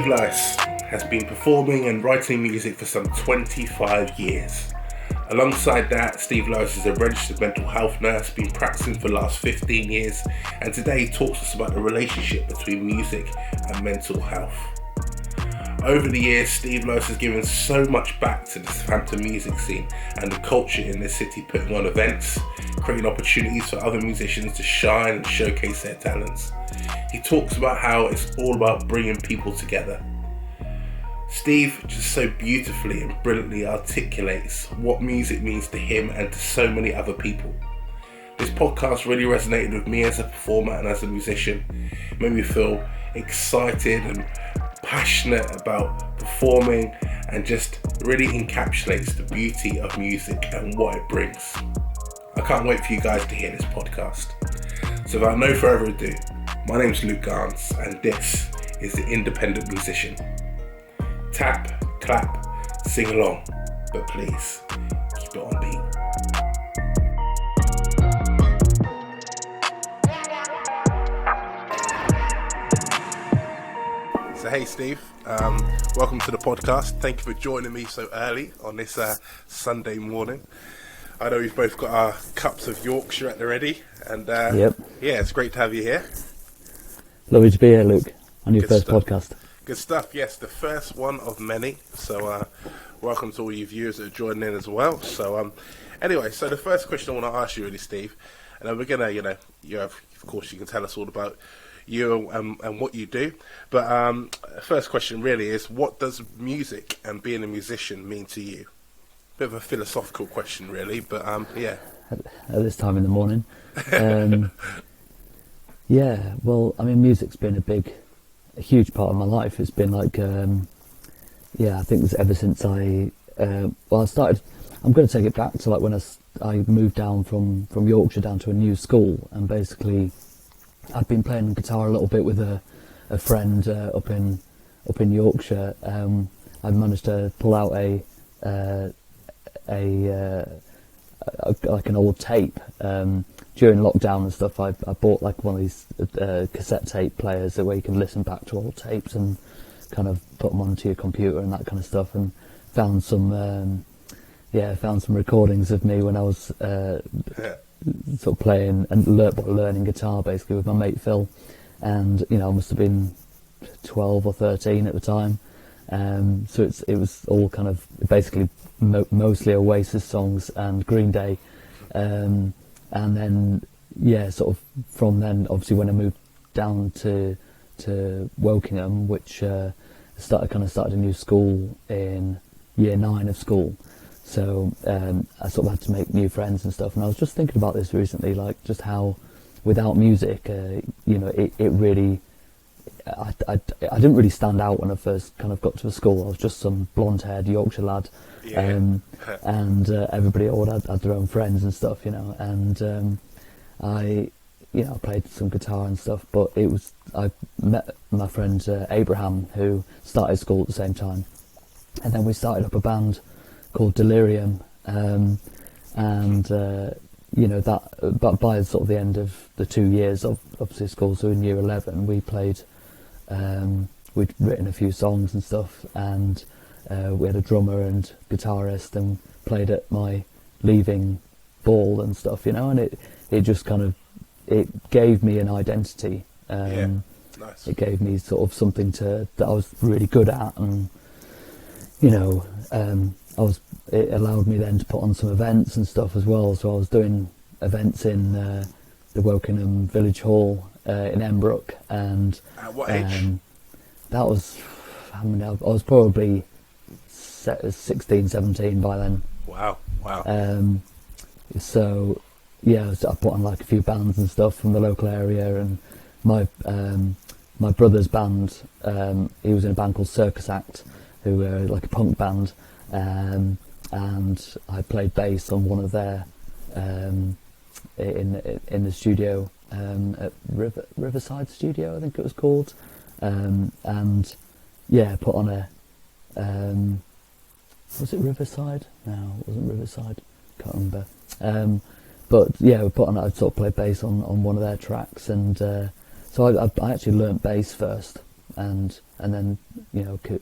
Steve Lowis has been performing and writing music for some 25 years. Alongside that, Steve Lowis is a registered mental health nurse, been practicing for the last 15 years, and today he talks to us about the relationship between music and mental health. Over the years, Steve Lowis has given so much back to the Southampton music scene and the culture in this city, putting on events, creating opportunities for other musicians to shine and showcase their talents. He talks about how it's all about bringing people together. Steve just so beautifully and brilliantly articulates what music means to him and to so many other people. This podcast really resonated with me as a performer and as a musician. It made me feel excited and passionate about performing, and just really encapsulates the beauty of music and what it brings. I can't wait for you guys to hear this podcast. So without no further ado, my name's Luke Garnes and this is The Independent Musician. Tap, clap, sing along, but please keep it on beat. So hey Steve, welcome to the podcast. Thank you for joining me so early on this Sunday morning. I know we've both got our cups of Yorkshire at the ready, and Yep. Yeah, it's great to have you here. Lovely to be here, Luke, on your Good first stuff. podcast. Good stuff, yes, the first one of many. So welcome to all you viewers that are joining in as well. So anyway, so the first question I want to ask you really, Steve, and then we're going to, of course you can tell us all about you and what you do. But first question really is, what does music and being a musician mean to you? Bit of a philosophical question really, but yeah. At this time in the morning. Yeah, well, I mean, music's been a huge part of my life. It's been like, I think it's ever since I started, I'm going to take it back to like when I moved down from Yorkshire down to a new school, and basically I'd been playing guitar a little bit with a friend up in Yorkshire. I managed to pull out like an old tape during lockdown and stuff. I bought like one of these cassette tape players where you can listen back to old tapes and kind of put them onto your computer and that kind of stuff, and found some recordings of me when I was sort of playing and learning guitar basically with my mate Phil, and I must have been 12 or 13 at the time. So it was all kind of basically mostly Oasis songs and Green Day, and then sort of from then, obviously when I moved down to Wokingham, which started a new school in year 9 of school. So I sort of had to make new friends and stuff, and I was just thinking about this recently, like just how without music, it really. I didn't really stand out when I first kind of got to the school. I was just some blonde-haired Yorkshire lad, and everybody all had their own friends and stuff, and I played some guitar and stuff, but I met my friend Abraham, who started school at the same time, and then we started up a band called Delirium, but by sort of the end of the 2 years of obviously school, so in year 11 we played. We'd written a few songs and stuff, and we had a drummer and guitarist, and played at my leaving ball and stuff, and it just kind of, it gave me an identity. Nice. It gave me sort of something that I was really good at, and it allowed me then to put on some events and stuff as well. So I was doing events in the Wokingham Village Hall in Embrook, and at what age? That was, I was probably 16, 17 by then. Wow. So I put on like a few bands and stuff from the local area, and my brother's band, he was in a band called Circus Act, who were like a punk band, and I played bass on one of their in the studio at Riverside Studio, I think it was called, and put on a was it Riverside? No, it wasn't Riverside, can't remember, but we put on, I sort of played bass on one of their tracks, and so I actually learnt bass first, and then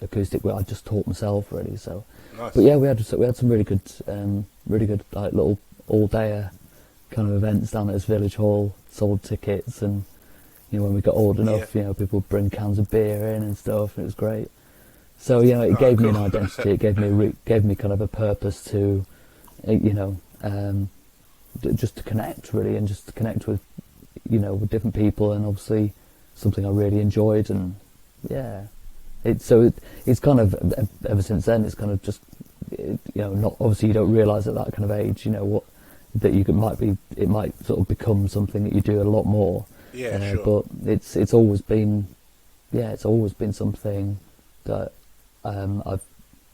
acoustic where I just taught myself really. So, Nice. but yeah, we had some really good like little all day kind of events down at this village hall. Sold tickets, and when we got old enough, people would bring cans of beer in and stuff, and it was great. So it gave me an identity. It gave me kind of a purpose to, just to connect really, and just to connect with, with different people, and obviously something I really enjoyed, and it's kind of ever since then. It's kind of just, not obviously you don't realise at that kind of age, what that it might sort of become something that you do a lot more. Yeah, sure. But it's always been something that I've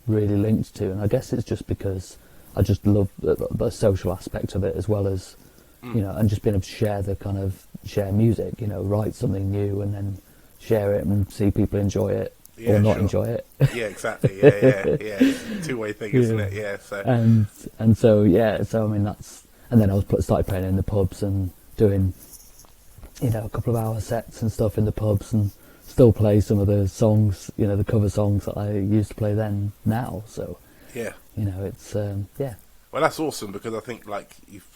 really linked to, and I guess it's just because I just love the social aspect of it, as well as and just being able to share music, write something new and then share it and see people enjoy it or not enjoy it. Yeah, exactly. Yeah. It's a two-way thing, isn't it? Yeah. So so I mean and then I started playing in the pubs and doing a couple of hour sets and stuff in the pubs, and still play some of the songs, the cover songs that I used to play then now. So it's Well, that's awesome, because I think you've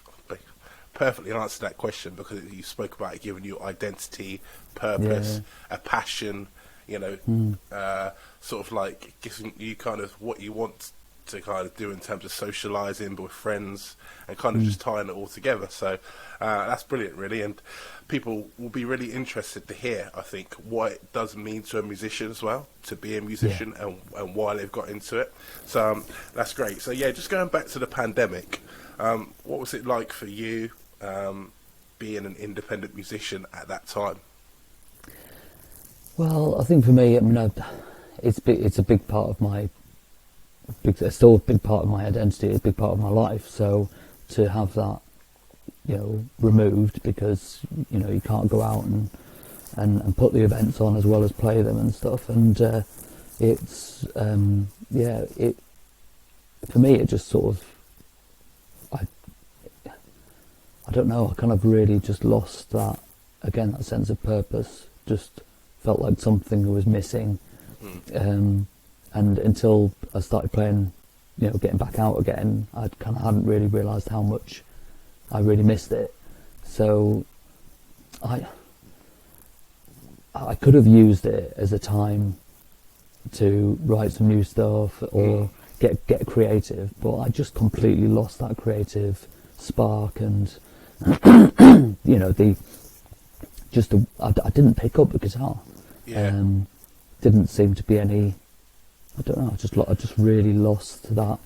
perfectly answered that question, because you spoke about it giving you identity, purpose, a passion, sort of like giving you kind of what you want to kind of do in terms of socialising with friends, and kind of just tying it all together. So that's brilliant, really, and people will be really interested to hear, I think, what it does mean to a musician as well, to be a musician, and why they've got into it. So that's great. So just going back to the pandemic, what was it like for you being an independent musician at that time? Well, I think for me, it's a big part of my it's still a big part of my identity, a big part of my life. So to have that, removed, because you can't go out and put the events on as well as play them and stuff, and it's it for me, it just sort of I don't know, I kind of really just lost that sense of purpose. Just felt like something was missing. And until I started playing, getting back out again, I kind of hadn't really realised how much I really missed it. So I could have used it as a time to write some new stuff or get creative, but I just completely lost that creative spark, and I didn't pick up the guitar. Didn't seem to be any. I don't know. I just really lost that.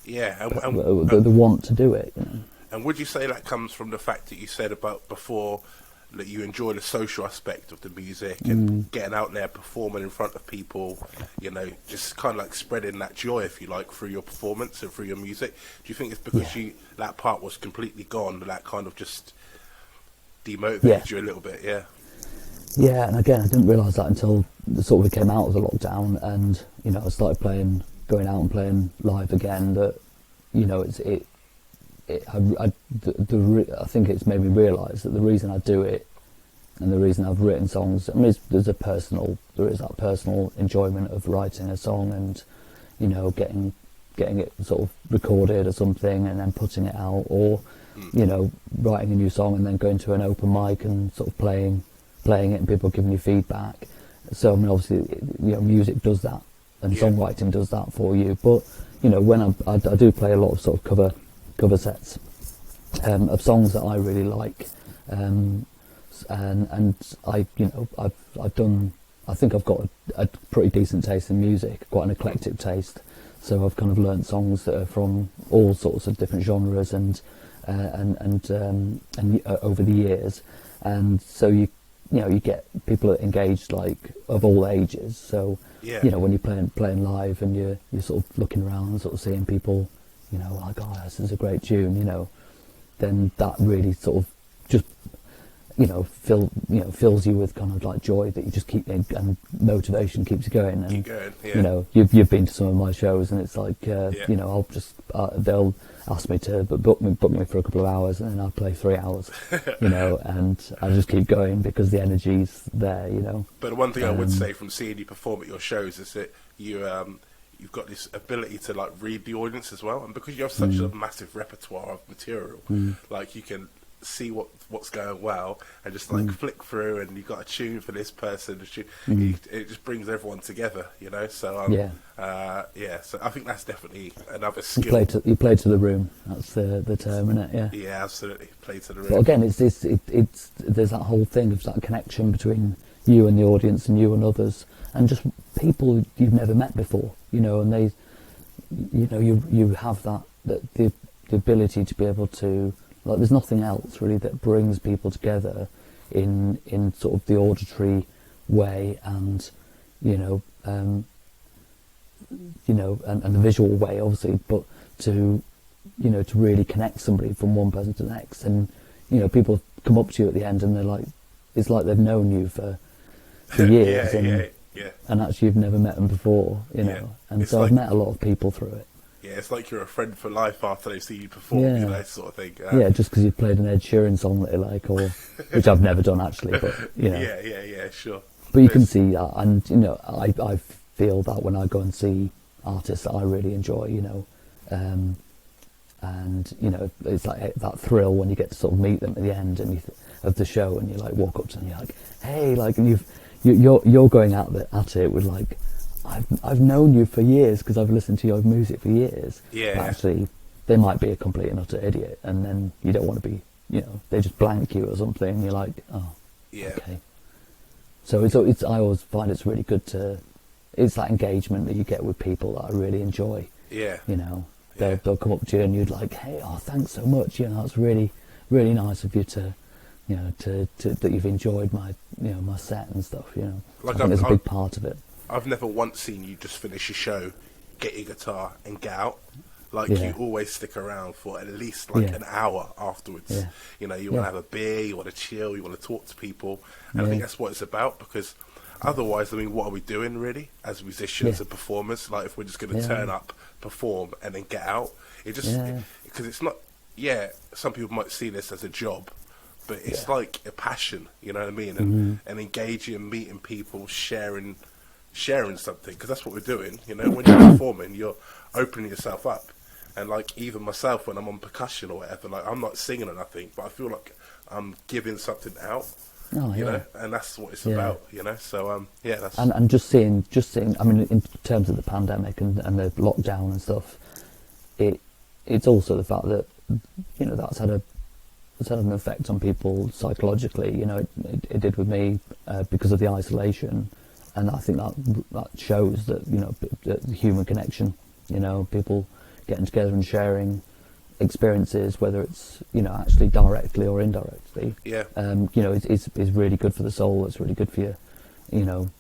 The want to do it. And would you say that comes from the fact that you said about before that you enjoy the social aspect of the music and getting out there, performing in front of people, just kind of like spreading that joy, if you like, through your performance and through your music? Do you think it's because that part was completely gone, that kind of just demotivated you a little bit? Yeah, and again, I didn't realise that until sort of we came out of the lockdown, and I started going out and playing live again. That I think it's made me realise that the reason I do it, and the reason I've written songs, there is that personal enjoyment of writing a song and getting it sort of recorded or something, and then putting it out, or writing a new song and then going to an open mic and sort of playing it and people giving you feedback. So obviously music does that, and songwriting does that for you. But when I do play a lot of sort of cover sets of songs that I really like, and I've done. I think I've got a pretty decent taste in music, quite an eclectic taste. So I've kind of learnt songs that are from all sorts of different genres and over the years, and so you get people engaged of all ages. So when you're playing live and you're sort of looking around and sort of seeing people, like, oh, this is a great tune, then that really sort of just fills you with kind of like joy that you just keep, and motivation keeps you going. And Keep going, yeah. You've been to some of my shows, and it's like Yeah. I'll just they'll ask me to book me for a couple of hours, and then I'll play 3 hours, and I just keep going because the energy's there. But the one thing I would say from seeing you perform at your shows is that you've got this ability to like read the audience as well, and because you have such a massive repertoire of material, like you can see what's going well and just like flick through, and you've got a tune for this person, it just brings everyone together, so so I think that's definitely another skill. You play to the room, that's the term, isn't it? Yeah, absolutely, play to the room. But again, it's there's that whole thing of that connection between you and the audience, and you and others, and just people you've never met before, and they you have the ability to be able to, like, there's nothing else really that brings people together in sort of the auditory way, and and the visual way, obviously, but to really connect somebody from one person to the next. And people come up to you at the end, and they're like, it's like they've known you for years, and actually you've never met them before, and it's so like, I've met a lot of people through it. Yeah, it's like you're a friend for life after they see you perform, sort of thing. Just because you've played an Ed Sheeran song that you like, or which I've never done actually, but Yeah, sure. But you can see that, and I feel that when I go and see artists that I really enjoy, and it's like that thrill when you get to sort of meet them at the end of the show, and you like walk up to them, and you're like, hey, like, and you're going at it with like, I've known you for years because I've listened to your music for years. Yeah. But actually, they might be a complete and utter idiot, and then you don't want to be, they just blank you or something, and you're like, oh, okay. So it's I always find it's really good it's that engagement that you get with people that I really enjoy. Yeah. They'll come up to you and you'd like, hey, thanks so much. It's really, really nice of you to that you've enjoyed my my set and stuff. Like, I think there's a big part of it. I've never once seen you just finish your show, get your guitar and get out. Like, you always stick around for at least an hour afterwards. Yeah. You want to have a beer, you want to chill, you want to talk to people. And I think that's what it's about, because otherwise, I mean, what are we doing really as musicians and performers? Like, if we're just going to turn up, perform, and then get out, because it's not, some people might see this as a job, but it's like a passion, you know what I mean? And engaging, meeting people, sharing something, because that's what we're doing. When you're performing, you're opening yourself up. And like, even myself, when I'm on percussion or whatever, like, I'm not singing or nothing, but I feel like I'm giving something out. You know, and that's what it's about. So that's and just seeing. I mean, in terms of the pandemic and the lockdown and stuff, it's also the fact that that's had an effect on people psychologically. It did with me because of the isolation. And I think that shows that the human connection, people getting together and sharing experiences, whether it's actually directly or indirectly. Is really good for the soul. It's really good for you,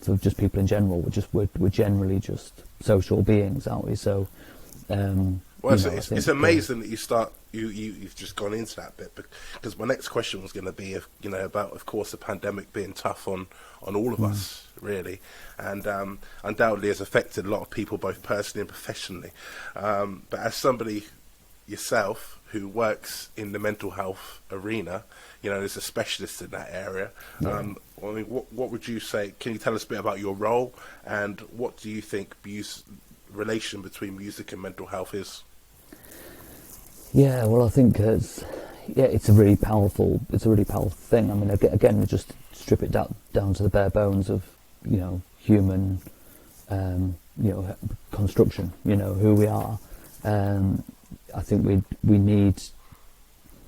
for just people in general. We're generally just social beings, aren't we? So, it's amazing that you've just gone into that bit, because my next question was going to be about, of course, the pandemic being tough on all of us, really, and undoubtedly has affected a lot of people, both personally and professionally. But as somebody yourself who works in the mental health arena, as a specialist in that area, I mean, what would you say? Can you tell us a bit about your role, and what do you think relation between music and mental health is? Yeah, well, I think it's a really powerful thing. I mean, again, just strip it down to the bare bones of human construction. Who we are. I think we need.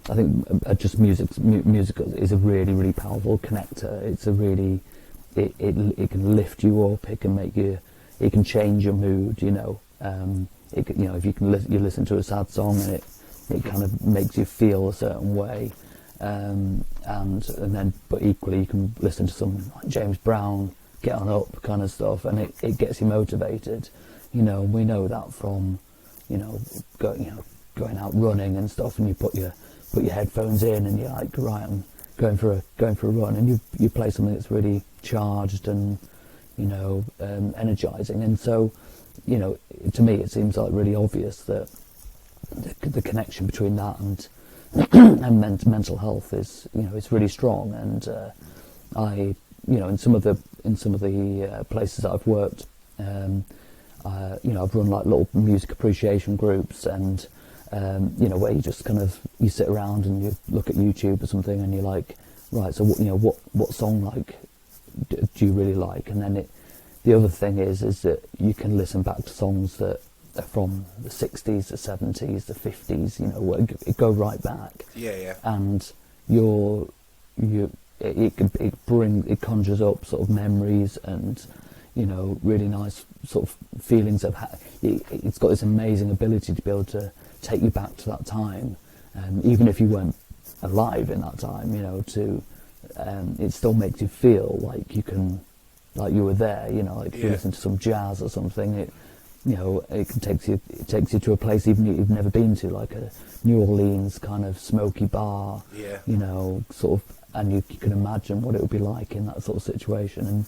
I think just music is a really, really powerful connector. It's a really it can lift you up. It can make you. It can change your mood. If you listen to a sad song and it kind of makes you feel a certain way, and then but equally you can listen to something like James Brown, Get On Up kind of stuff, and it gets you motivated. We know that from going out running and stuff, and you put your headphones in and you're like, right, going for a run, and you play something that's really charged and, you know, energizing. And so, you know, to me it seems like really obvious that the connection between that and and mental health is, you know, it's really strong. And I, you know, in some of the places that I've worked, you know, I've run like little music appreciation groups, and you know, where you just kind of, you sit around and you look at YouTube or something, and you're like, right, so what, you know, what song like do you really like? And then the other thing is that you can listen back to songs that are from the 60s, the 70s, the 50s, you know, where it go right back. Yeah. And it conjures up sort of memories and, you know, really nice sort of feelings of it's got this amazing ability to be able to take you back to that time, even if you weren't alive in that time, you know, it still makes you feel like you were there, you know, like if you listen to some jazz or something, you know, it takes you to a place even you've never been to, like a New Orleans kind of smoky bar, you know, sort of, and you can imagine what it would be like in that sort of situation. And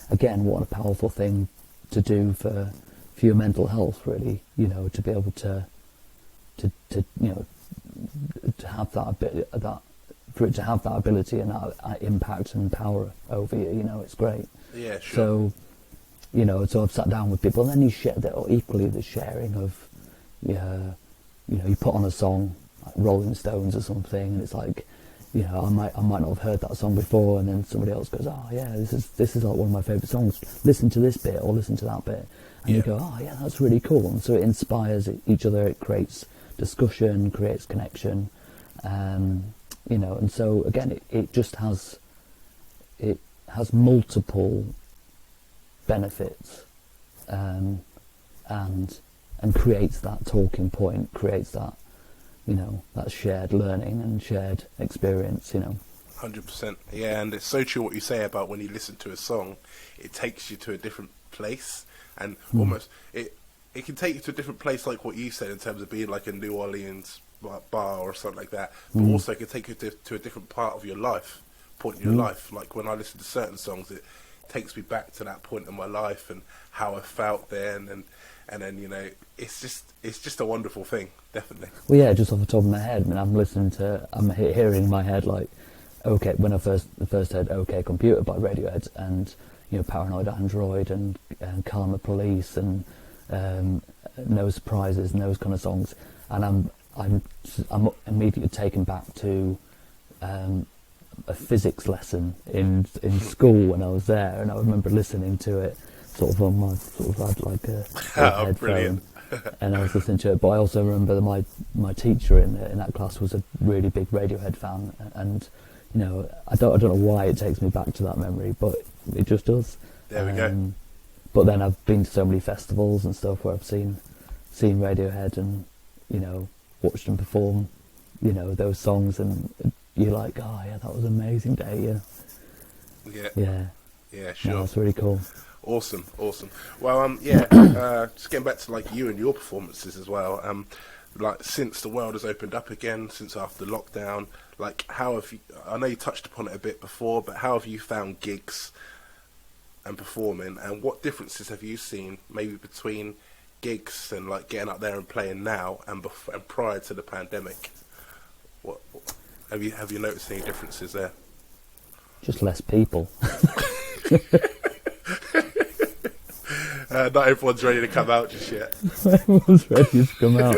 again, what a powerful thing to do for your mental health, really, you know, to be able to you know, to have for it to have that ability and that impact and power over you, you know, it's great. Yeah, sure. So, you know, so I've sat down with people, and then you share that, or equally the sharing of, you know, you put on a song like Rolling Stones or something, and it's like, you know, I might not have heard that song before, and then somebody else goes, oh yeah, this is like one of my favourite songs. Listen to this bit or listen to that bit, and you go, oh yeah, that's really cool. And so it inspires each other. It creates discussion, creates connection, you know. And so again, it just has multiple benefits, and creates that talking point, creates that, you know, that shared learning and shared experience, you know. 100%. Yeah, and it's so true what you say about when you listen to a song, it takes you to a different place, and almost it can take you to a different place, like what you said, in terms of being like a New Orleans bar or something like that, but also it can take you to a different part of your life, point in your life. Like when I listen to certain songs, it takes me back to that point in my life and how I felt then, and then, you know, it's just a wonderful thing, definitely. Well, yeah, just off the top of my head, I mean, I'm hearing in my head, like, okay, when I first heard OK Computer by Radiohead, and, you know, Paranoid Android and Karma Police and No Surprises and those kind of songs, and I'm immediately taken back to a physics lesson in school when I was there, and I remember listening to it sort of on my had like a headphone, and I was listening to it. But I also remember that my teacher in that class was a really big Radiohead fan, and, you know, I don't know why it takes me back to that memory, but it just does. There we go. But then I've been to so many festivals and stuff where I've seen Radiohead and, you know, watched them perform, you know, those songs, and you're like, oh yeah, that was an amazing day, yeah, sure. No, that's really cool. Awesome. Well, just getting back to like you and your performances as well. Like since the world has opened up again, since after lockdown, like how have you? I know you touched upon it a bit before, but how have you found gigs and performing, and what differences have you seen maybe between gigs and like getting up there and playing now and prior to the pandemic? What have you noticed any differences there? Just less people. Not everyone's ready to come out just yet. Everyone's ready to come out.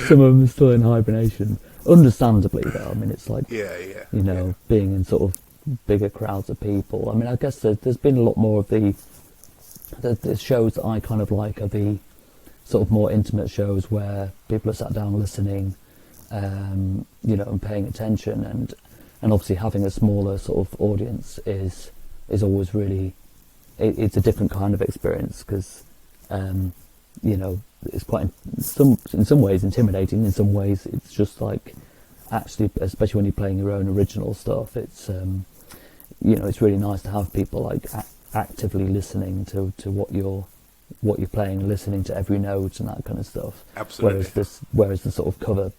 Some of them are still in hibernation. Understandably, though. I mean, it's like, you know, being in sort of bigger crowds of people. I mean, I guess there's been a lot more of the shows that I kind of like are the sort of more intimate shows where people are sat down listening, you know, and paying attention, and obviously having a smaller sort of audience is always really, it's a different kind of experience, because you know, it's quite in some ways intimidating. In some ways it's just like, actually, especially when you're playing your own original stuff, it's you know, it's really nice to have people like actively listening to what you're playing, listening to every note and that kind of stuff. Absolutely. Whereas the sort of cover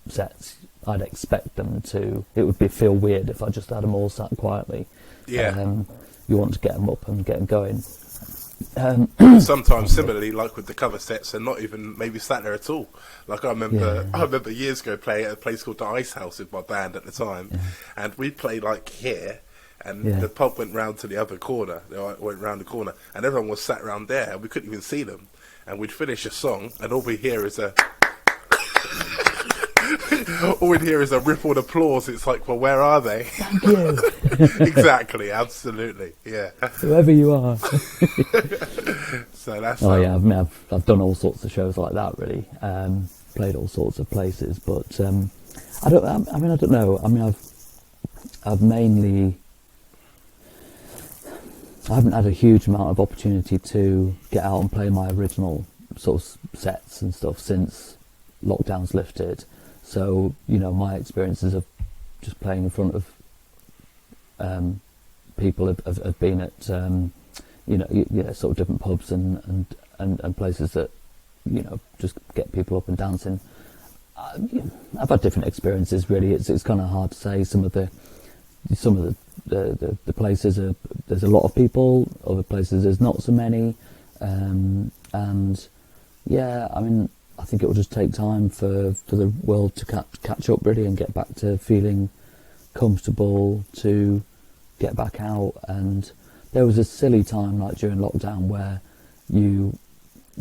sets, I'd expect them to. It would feel weird if I just had them all sat quietly. Yeah. You want to get them up and get them going. Sometimes similarly, like with the cover sets, they're not even maybe sat there at all. Like I remember years ago playing at a place called the Ice House with my band at the time, and we played like here, and the pub went round to the other corner. They went round the corner, and everyone was sat round there, and we couldn't even see them. And we'd finish a song, and all we hear is a all we'd hear is a rippled applause. It's like, well, where are they? Thank you. Exactly, absolutely, yeah. Whoever you are. So that's. Yeah, I mean, I've done all sorts of shows like that. Really, played all sorts of places, but I don't know. I mean, I've mainly. I haven't had a huge amount of opportunity to get out and play my original sort of sets and stuff since lockdown's lifted. So, you know, my experiences of just playing in front of people have been at, sort of different pubs and places that, you know, just get people up and dancing. I've had different experiences, really. It's kind of hard to say. Some of the places there's a lot of people, other places there's not so many, and yeah, I mean, I think it will just take time for the world to catch up, really, and get back to feeling comfortable to get back out. And there was a silly time like during lockdown where you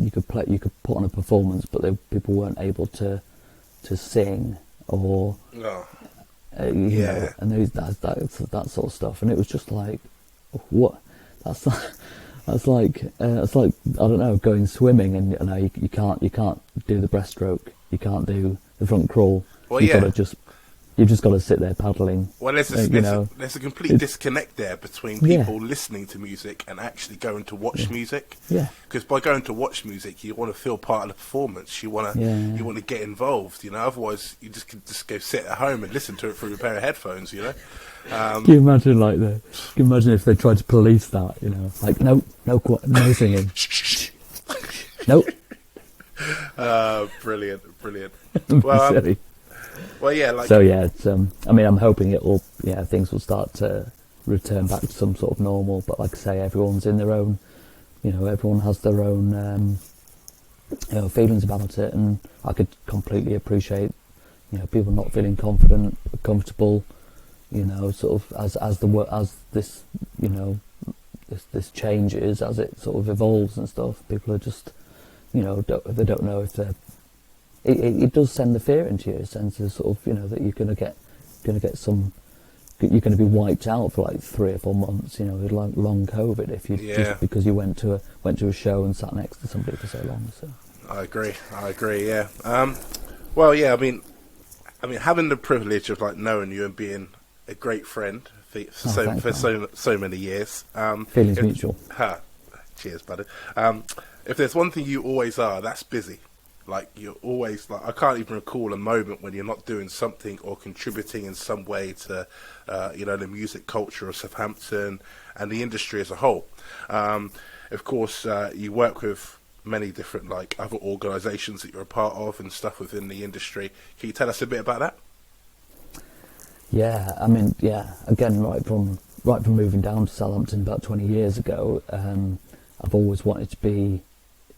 could put on a performance, but people weren't able to sing or know, and there's that sort of stuff, and it was just like, what? That's like I don't know, going swimming and you can't do the breaststroke, you can't do the front crawl. Well, you've just got to sit there paddling. Well, there's a complete disconnect there between people listening to music and actually going to watch music. Yeah. Because by going to watch music, you want to feel part of the performance. You want to get involved. You know, otherwise you just go sit at home and listen to it through a pair of headphones. You know. Can you imagine Can you imagine if they tried to police that? You know, like no singing. Nope. Brilliant. Well. Well, yeah. So yeah, it's, I mean, I'm hoping things will start to return back to some sort of normal. But like I say, everyone's in their own, everyone has their own, feelings about it, and I could completely appreciate, people not feeling confident, comfortable, sort of as this, this changes, as it sort of evolves and stuff. People are just, they don't know if they're. It does send the fear into you, a sense of sort of, that you're going to get some, you're going to be wiped out for like 3 or 4 months, with like long COVID, if you just because you went to a show and sat next to somebody for so long. So I agree. Yeah. Well, yeah. I mean, having the privilege of like knowing you and being a great friend for so many years. Feelings mutual. Cheers, buddy. If there's one thing you always are, that's busy. Like, you're always, like, I can't even recall a moment when you're not doing something or contributing in some way to, the music culture of Southampton and the industry as a whole. Of course, you work with many different, like, other organisations that you're a part of and stuff within the industry. Can you tell us a bit about that? Yeah, I mean, again, right from moving down to Southampton about 20 years ago, I've always wanted to be,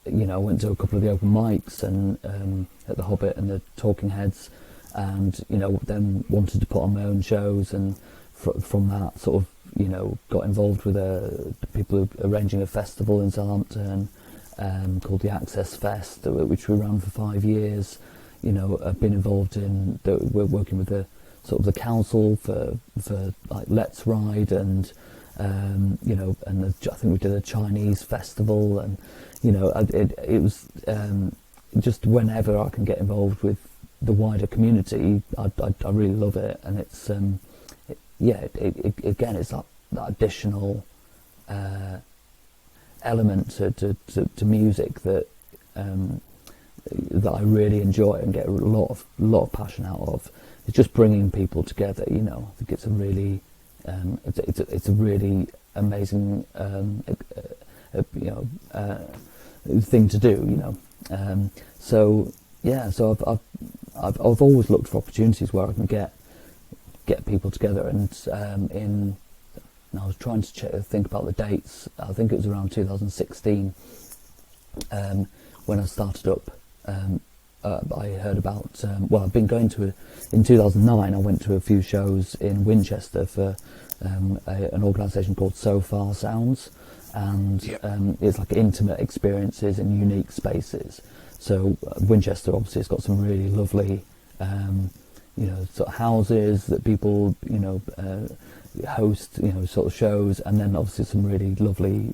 I went to a couple of the open mics and at the Hobbit and the Talking Heads, and then wanted to put on my own shows, and from that sort of got involved with the people arranging a festival in Southampton called the Access Fest, which we ran for 5 years. I've been involved in we're working with the sort of the council for like Let's Ride and and I think we did a Chinese festival, and it was just whenever I can get involved with the wider community, I really love it, and it's again, it's that additional element to music that I really enjoy and get a lot of passion out of. It's just bringing people together. I think it's a really it's a really amazing thing to do. So yeah, so I've always looked for opportunities where I can get people together, and I was trying to think about the dates. I think it was around 2016 when I started up. I heard about, I've been going to, in 2009 I went to a few shows in Winchester for an organisation called So Far Sounds, and it's like intimate experiences in unique spaces. So Winchester obviously has got some really lovely sort of houses that people host sort of shows, and then obviously some really lovely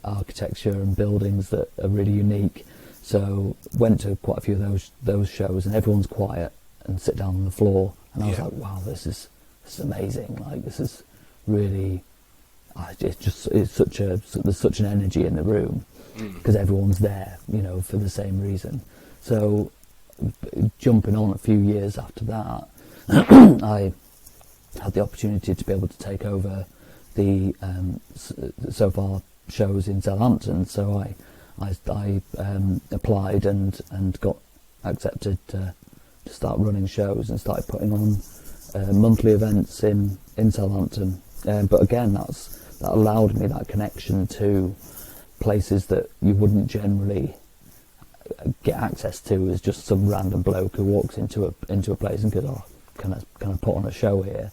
architecture and buildings that are really unique. So went to quite a few of those shows, and everyone's quiet and sit down on the floor, and I was like, wow, this is amazing. Like, this is really, there's such an energy in the room because everyone's there, for the same reason. So jumping on a few years after that, I had the opportunity to be able to take over the So Far shows in Southampton. So I applied and got accepted to start running shows and started putting on monthly events in Southampton. But again, that allowed me that connection to places that you wouldn't generally get access to as just some random bloke who walks into a place and goes, oh, can I put on a show here?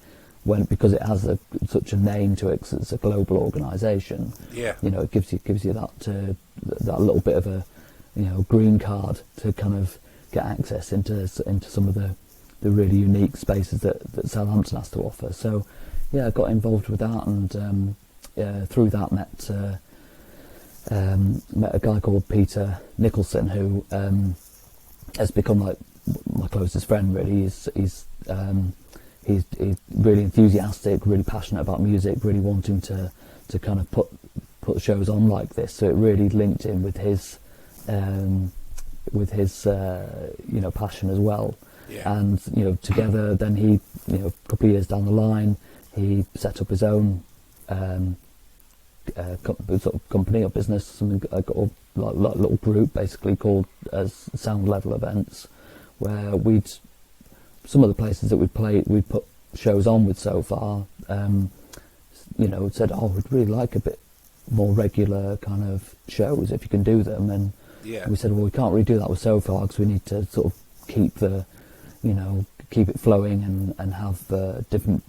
Because it has such a name to it, 'cause it's a global organisation. Yeah. It gives you that little bit of a green card to kind of get access into some of the really unique spaces that Southampton has to offer. So yeah, I got involved with that, and through that met a guy called Peter Nicholson, who has become like my closest friend. Really, he's really enthusiastic, really passionate about music, really wanting to kind of put shows on like this. So it really linked in with his passion as well. Yeah. And together, then he a couple of years down the line, he set up his own sort of company or business, something like a little group basically called as Sound Level Events, where some of the places that we'd put shows on with So Far, said, oh, we'd really like a bit more regular kind of shows if you can do them. And we said, well, we can't really do that with So Far because we need to sort of keep it flowing and have different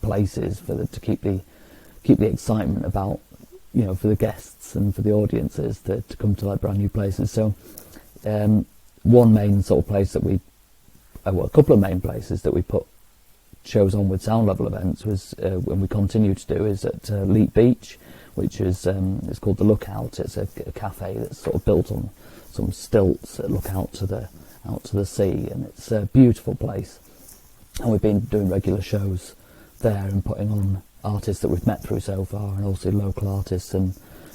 places to keep the excitement about, for the guests and for the audiences to come to like brand new places. So one main sort of place that a couple of main places that we put shows on with Sound Level Events was, and we continue to do, is at Leap Beach, which is it's called the Lookout. It's a cafe that's sort of built on some stilts that look out to the sea, and it's a beautiful place. And we've been doing regular shows there and putting on artists that we've met through So Far, and also local artists and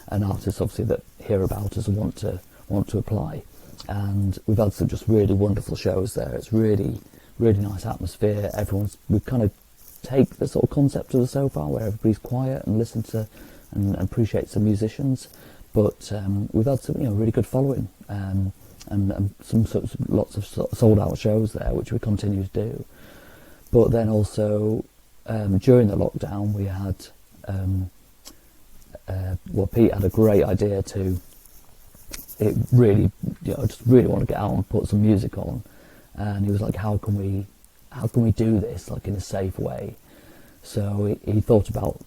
artists obviously that hear about us and want to apply. And we've had some just really wonderful shows there. It's really, really nice atmosphere. We kind of take the sort of concept of the So Far, where everybody's quiet and listen to and appreciates the musicians. But we've had some really good following, and lots of sold out shows there, which we continue to do. But then also during the lockdown, we had Pete had a great idea to. It really, just really want to get out and put some music on, and he was like, "How can we do this like in a safe way?" So he thought about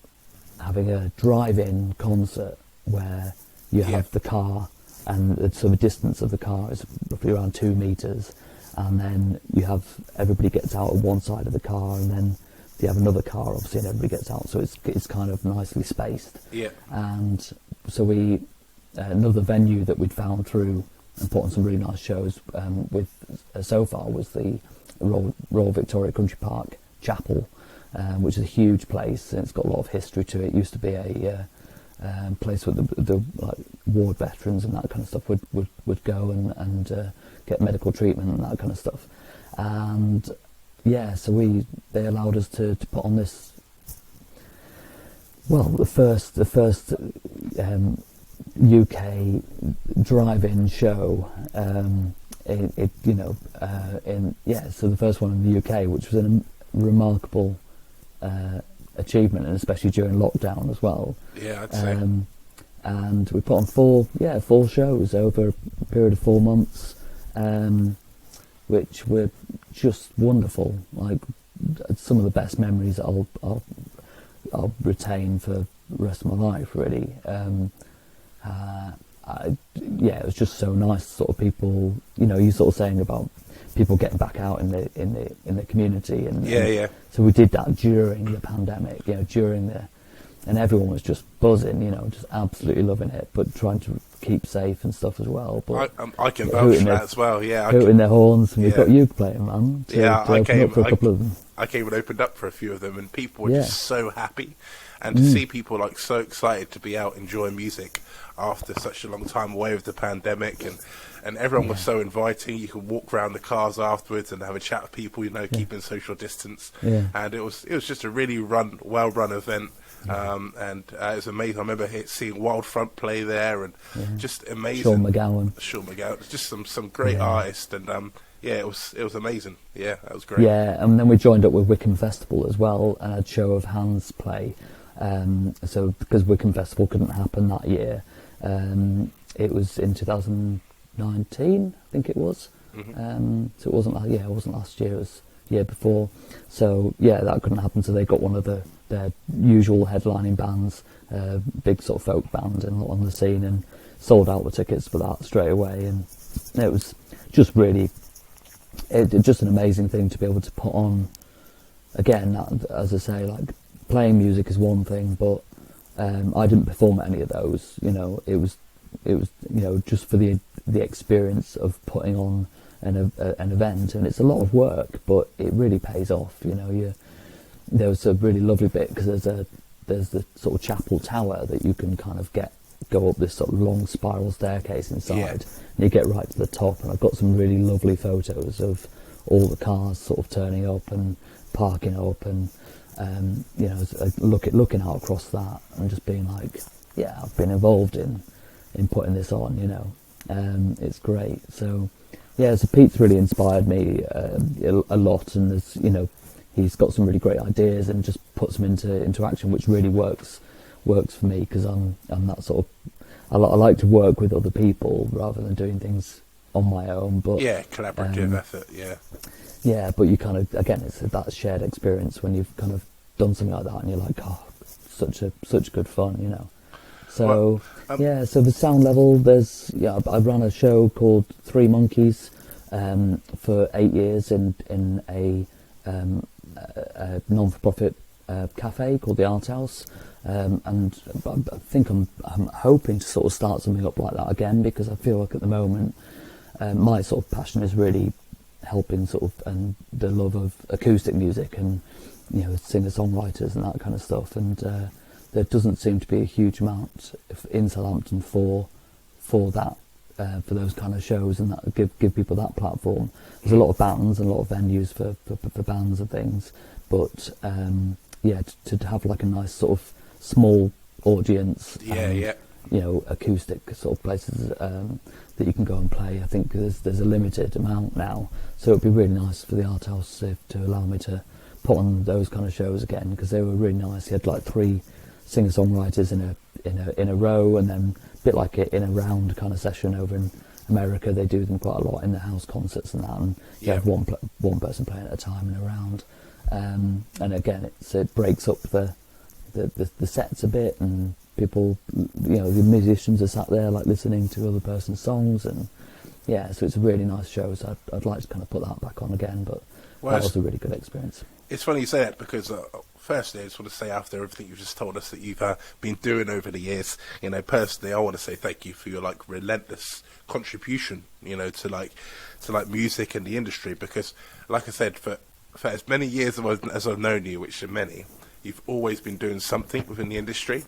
having a drive-in concert where you have the car, and the sort of distance of the car is roughly around 2 meters, and then you have everybody gets out on one side of the car, and then you have another car, obviously, and everybody gets out, so it's kind of nicely spaced. Yeah. And so another venue that we'd found through and put on some really nice shows with So Far was the Royal Victoria Country Park Chapel, which is a huge place, and it's got a lot of history to it. It used to be a place where the like ward veterans and that kind of stuff would go and get medical treatment and that kind of stuff. And so they allowed us to put on this. Well, the first UK drive-in show. So the first one in the UK, which was a remarkable achievement, and especially during lockdown as well. Yeah, I'd say. And we put on four shows over a period of 4 months, which were just wonderful. Like some of the best memories that I'll retain for the rest of my life. Really, it was just so nice. Sort of people, you sort of saying about people getting back out in the community, and so we did that during the pandemic. And everyone was just buzzing, just absolutely loving it, but trying to keep safe and stuff as well. But I can vouch for that as well. Yeah, hooting their horns, and we've got you playing, man. I came up for a couple of them. I came and opened up for a few of them, and people were just so happy, and to see people like so excited to be out enjoying music after such a long time away with the pandemic, and everyone was so inviting. You could walk around the cars afterwards and have a chat with people, keeping social distance. And it was just a really well run event. And it was amazing. I remember seeing Wildfront play there, and just amazing. Sean McGowan, just some great artists, and it was amazing. Yeah, that was great. Yeah, and then we joined up with Wickham Festival as well, and had Show of Hands play. So because Wickham Festival couldn't happen that year, it was in 2019, I think it was. So it wasn't last year. It was the year before. So that couldn't happen. So they got one of their usual headlining bands, big sort of folk band on the scene, and sold out the tickets for that straight away. And it was just really, just an amazing thing to be able to put on. Again, as I say, like playing music is one thing, but I didn't perform at any of those. It was just for the experience of putting on an event, and it's a lot of work, but it really pays off. There was a really lovely bit because there's the sort of chapel tower that you can kind of go up this sort of long spiral staircase inside, and you get right to the top. And I've got some really lovely photos of all the cars sort of turning up and parking up, and looking out across that and just being like, I've been involved in putting this on. It's great. So Pete's really inspired me a lot, and there's he's got some really great ideas and just puts them into action, which really works for me, because I'm that sort of, I like to work with other people rather than doing things on my own. But collaborative effort. But you kind of, again, it's that shared experience when you've kind of done something like that, and you're like, such good fun. So so the sound level, there's I ran a show called Three Monkeys for 8 years in a non-for-profit cafe called the Art House, and I think I'm hoping to sort of start something up like that again, because I feel like at the moment my sort of passion is really helping sort of, and the love of acoustic music and singer-songwriters and that kind of stuff, and there doesn't seem to be a huge amount in Southampton for that, for those kind of shows, and that give people that platform. There's a lot of bands and a lot of venues for bands and things, but to have like a nice sort of small audience, acoustic sort of places that you can go and play. I think there's a limited amount now, so it'd be really nice for the Art House to allow me to put on those kind of shows again, because they were really nice. He had like 3 singer-songwriters in a row, and then a bit like in a round kind of session over in America. They do them quite a lot in the house concerts and that, and you have one person playing at a time in a round, and again it breaks up the sets a bit, and people, the musicians are sat there like listening to other person's songs, and so it's a really nice show. So I'd like to kind of put that back on again, but that was a really good experience. It's funny you say that, because firstly, I just want to say, after everything you've just told us that you've been doing over the years, personally, I want to say thank you for your like relentless contribution, to music and the industry, because, like I said, for as many years as I've known you, which are many, you've always been doing something within the industry,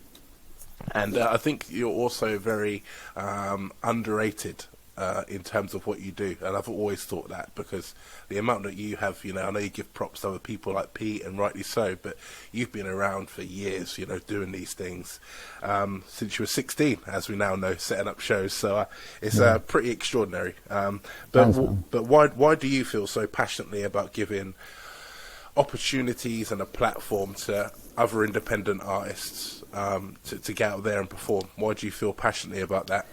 and I think you're also very underrated in terms of what you do, and I've always thought that, because the amount that you have, I know you give props to other people like Pete, and rightly so, but you've been around for years, doing these things since you were 16, as we now know, setting up shows. So it's pretty extraordinary. Thanks, but why do you feel so passionately about giving opportunities and a platform to other independent artists to get out there and perform? Why do you feel passionately about that?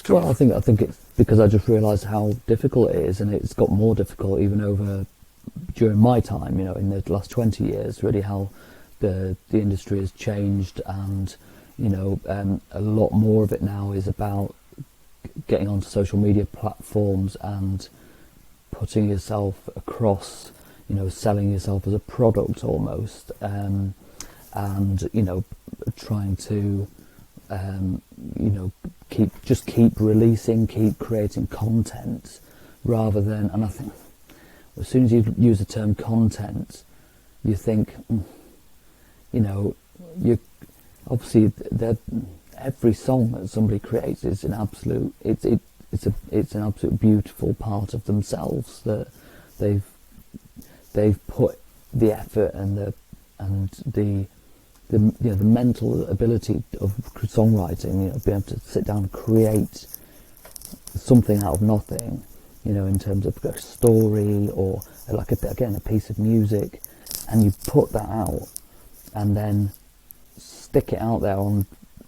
Well, I think it's because I just realised how difficult it is, and it's got more difficult even during my time. In the last 20 years, really how the industry has changed, and a lot more of it now is about getting onto social media platforms and putting yourself across, selling yourself as a product almost, and trying to keep releasing, keep creating content, rather than. And I think as soon as you use the term content, you think, you obviously every song that somebody creates is an absolute. It's an absolute beautiful part of themselves that they've put the effort and the mental ability of songwriting, being able to sit down and create something out of nothing, in terms of a story or a piece of music, and you put that out and then stick it out there on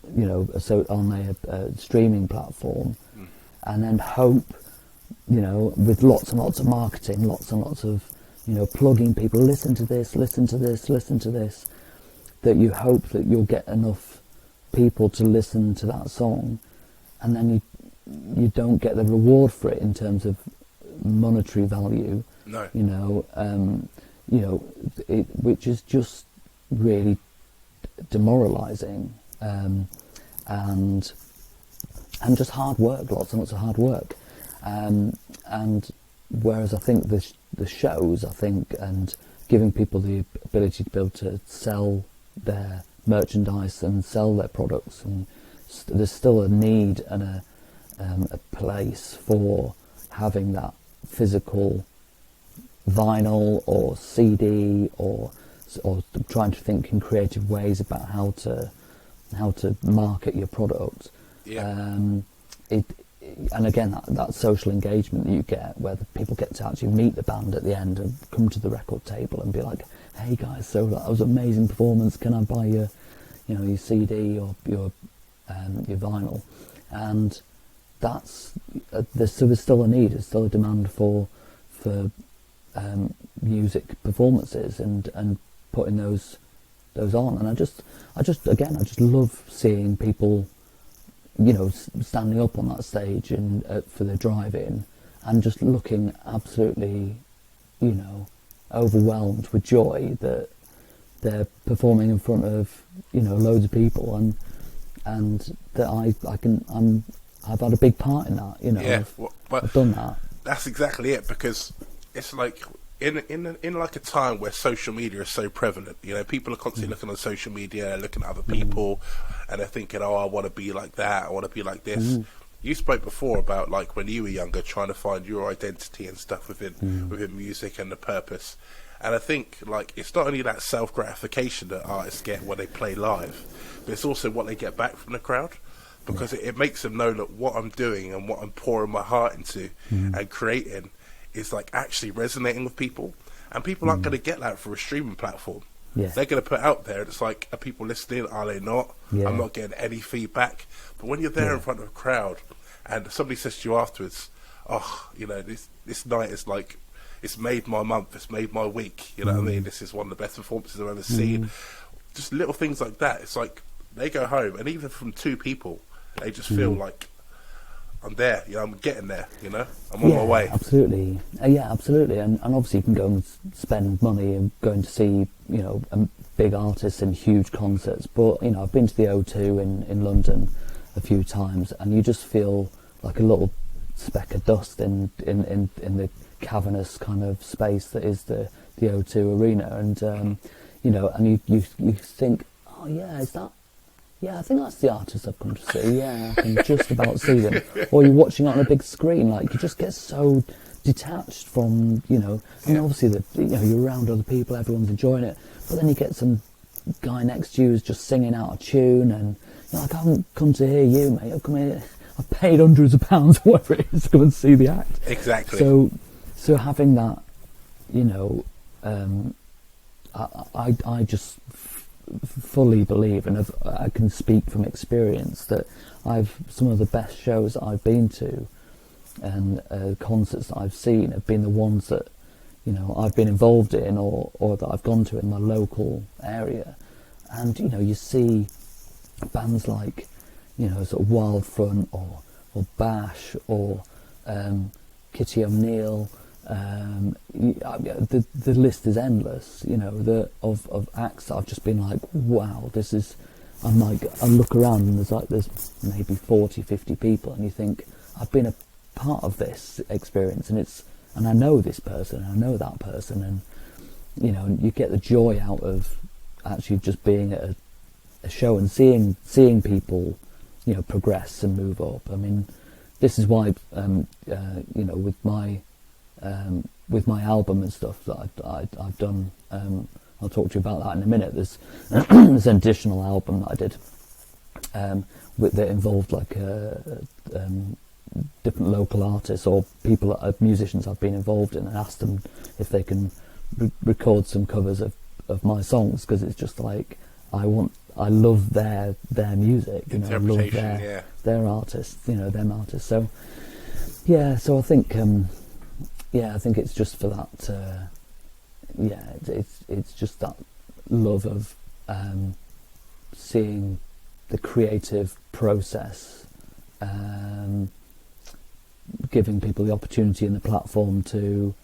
a streaming platform, and then hope, with lots and lots of marketing, lots and lots of plugging people, listen to this, that you hope that you'll get enough people to listen to that song, and then you don't get the reward for it in terms of monetary value. No. Which is just really demoralising, and just hard work, lots and lots of hard work, and whereas I think the shows, and giving people the ability to be able to sell their merchandise and sell their products, and there's still a need and a place for having that physical vinyl or CD, or trying to think in creative ways about how to market your product. And again, that social engagement that you get, where the people get to actually meet the band at the end and come to the record table and be like, "Hey guys, so that was an amazing performance. Can I buy your CD or your vinyl?" And that's there's still a need. There's still a demand for music performances and putting those on. And I just love seeing people, standing up on that stage and for the drive-in, and just looking absolutely, overwhelmed with joy that they're performing in front of, loads of people, and that I've had a big part in that. I've done that. That's exactly it, because it's like in like a time where social media is so prevalent, people are constantly looking on social media, looking at other people, and they're thinking, "Oh, I want to be like that. I want to be like this." You spoke before about like when you were younger, trying to find your identity and stuff within music and the purpose. And I think like it's not only that self gratification that artists get when they play live, but it's also what they get back from the crowd, because it makes them know that what I'm doing and what I'm pouring my heart into and creating is like actually resonating with people. And people aren't going to get that through a streaming platform. They're going to put out there, it's like, are people listening? Are they not? I'm not getting any feedback. But when you're there in front of a crowd and somebody says to you afterwards, "Oh, this night is like, it's made my month, it's made my week, what I mean? This is one of the best performances I've ever seen." Just little things like that. It's like they go home, and even from two people, they just feel like, I'm there, I'm getting there, I'm on my way. Absolutely. Absolutely. And obviously you can go and spend money and going to see, big artists in huge concerts. But, I've been to the O2 in London a few times, and you just feel like a little speck of dust in the cavernous kind of space that is the O2 arena. And, and you think, "Oh yeah, is that Yeah, I think that's the artist I've come to see. Yeah, I can just about see them. Or you're watching it on a big screen, like you just get so detached from, you know. I mean, obviously, you're around other people, everyone's enjoying it, but then you get some guy next to you who's just singing out of tune, and you're like, I haven't come to hear you, mate. I've come here. I've paid hundreds of pounds, whatever it is, to come and see the act. Exactly. So having that, you know, I just fully believe, and I can speak from experience, that some of the best shows that I've been to and concerts that I've seen have been the ones that, you know, I've been involved in or that I've gone to in my local area. And, you know, you see bands like, you know, sort of Wild Front or Bash or Kitty O'Neill. The list is endless, you know, of acts that I've just been like, wow, this is. I'm like, I look around and there's maybe 40, 50 people, and you think, I've been a part of this experience, and I know this person, and I know that person, and, you know, you get the joy out of actually just being at a show and seeing people, you know, progress and move up. I mean, this is why, you know, with my album and stuff that I've done, I'll talk to you about that in a minute. There's there's an additional album that I did that involved like different local artists or musicians I've been involved in, and asked them if they can record some covers of my songs, because it's just like I love their music, you know, I love their artists, you know, them artists. So yeah, so I think I think it's just for that. It's just that love of seeing the creative process, giving people the opportunity and the platform to,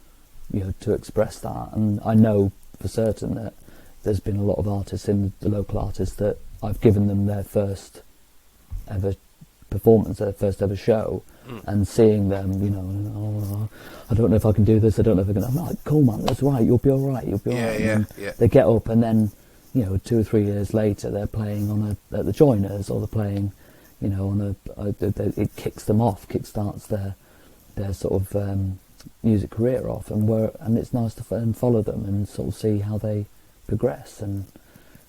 you know, to express that. And I know for certain that there's been a lot of artists, in the local artists, that I've given them their first ever performance, their first ever show, and seeing them, you know, I don't know if I can do this, I don't know if I can. I'm like, cool, man, that's right, you'll be all right, you'll be all right. And they get up, and then, you know, 2 or 3 years later, they're playing at the Joiners, or they're playing, you know, it kicks them off, kickstarts their sort of music career off, and it's nice to follow them and sort of see how they progress. And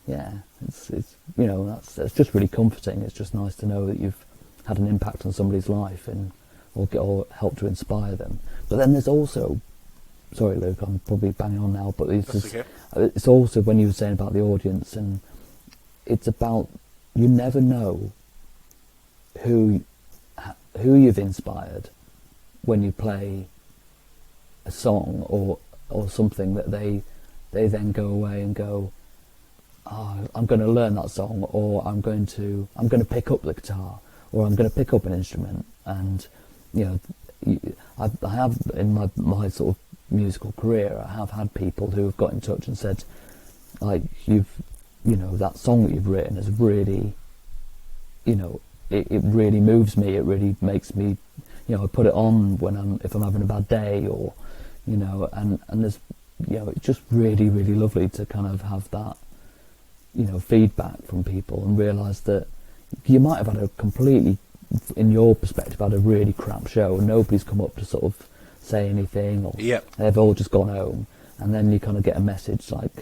yeah, it's you know, that's just really comforting. It's just nice to know that you've had an impact on somebody's life or help to inspire them. But then there's also, sorry Luke, I'm probably banging on now, but it's also when you were saying about the audience, and it's about, you never know who you've inspired when you play a song or something that they then go away and go, oh, I'm going to learn that song, or I'm going to pick up the guitar, or I'm going to pick up an instrument. And, you know, I have, in my sort of musical career, I have had people who have got in touch and said, like, you know, that song that you've written is really, you know, it really moves me, it really makes me, you know, I put it on if I'm having a bad day, or, you know, and there's, you know, it's just really, really lovely to kind of have that, you know, feedback from people, and realise that you might have had a completely, in your perspective, had a really crap show, and nobody's come up to sort of say anything, or they've all just gone home, and then you kind of get a message like,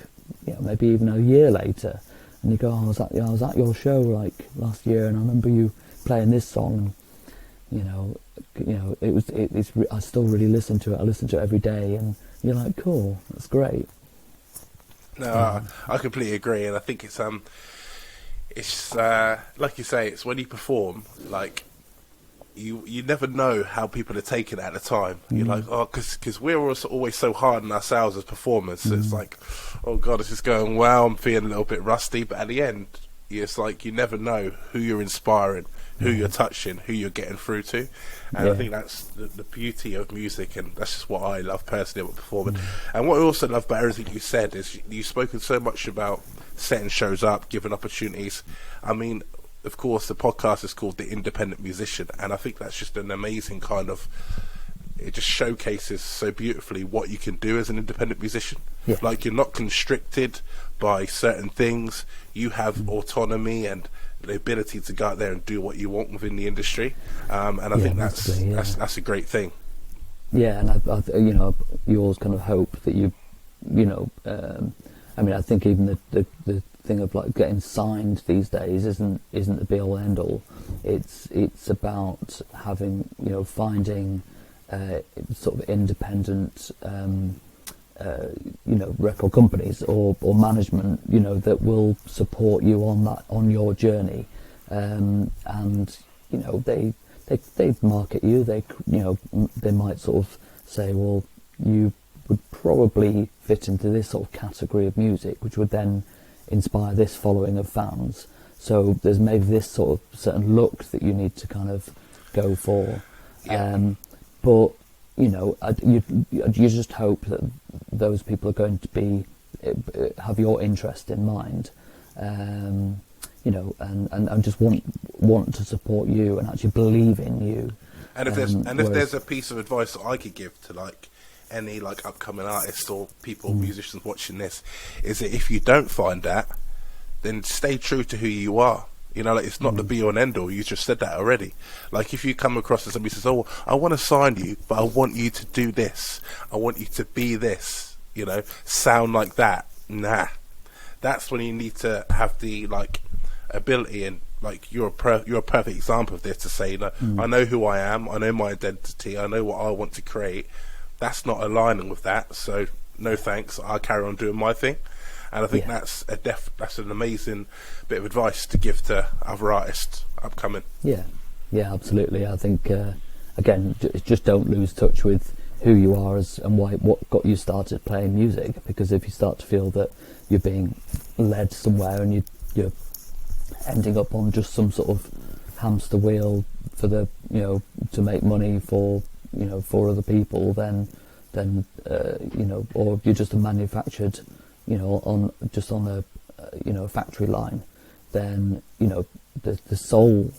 you know, maybe even a year later, and you go, oh, I was at your show like last year, and I remember you playing this song, and you know, I still really listen to it. I listen to it every day, and you're like, cool, that's great. No, I completely agree, and I think it's like you say, it's when you perform, like, you never know how people are taking it at the time. You're like, oh, because we're also always so hard on ourselves as performers. So it's like, oh god, it's just going well, I'm feeling a little bit rusty, but at the end, it's like you never know who you're inspiring, who you're touching, who you're getting through to. And I think that's the beauty of music, and that's just what I love personally about performing. And what I also love about everything you said is you've spoken so much about setting shows up, giving opportunities. I mean, of course, the podcast is called The Independent Musician, and I think that's just an amazing kind of, it just showcases so beautifully what you can do as an independent musician. Like, you're not constricted by certain things, you have autonomy, and the ability to go out there and do what you want within the industry, and I think that's a great thing. Yeah, and you always kind of hope that I think even the thing of like getting signed these days isn't the be all end all. It's about having, finding sort of independent record companies or management, that will support you on your journey, and they market you. They might sort of say, well, you would probably fit into this sort of category of music, which would then inspire this following of fans. So there's maybe this sort of certain look that you need to kind of go for. But you just hope that those people are going to have your interest in mind, and just want to support you and actually believe in you. And if there's a piece of advice that I could give to like any like upcoming artists or people, musicians watching this, is that if you don't find that, then stay true to who you are. Like it's not the be all and end all. You just said that already. Like if you come across as somebody who says, "Oh, I want to sign you, but I want you to do this. I want you to be this. Sound like that." Nah, that's when you need to have the like ability, and like you're a perfect example of this, to say, I know who I am. I know my identity. I know what I want to create. That's not aligning with that, so no thanks. I'll carry on doing my thing. And I think that's an amazing bit of advice to give to other artists upcoming. Yeah, absolutely. I think again, just don't lose touch with who you are and what got you started playing music. Because if you start to feel that you're being led somewhere and you're ending up on just some sort of hamster wheel for to make money for other people, then or you're just a manufactured, on a factory line, then the soul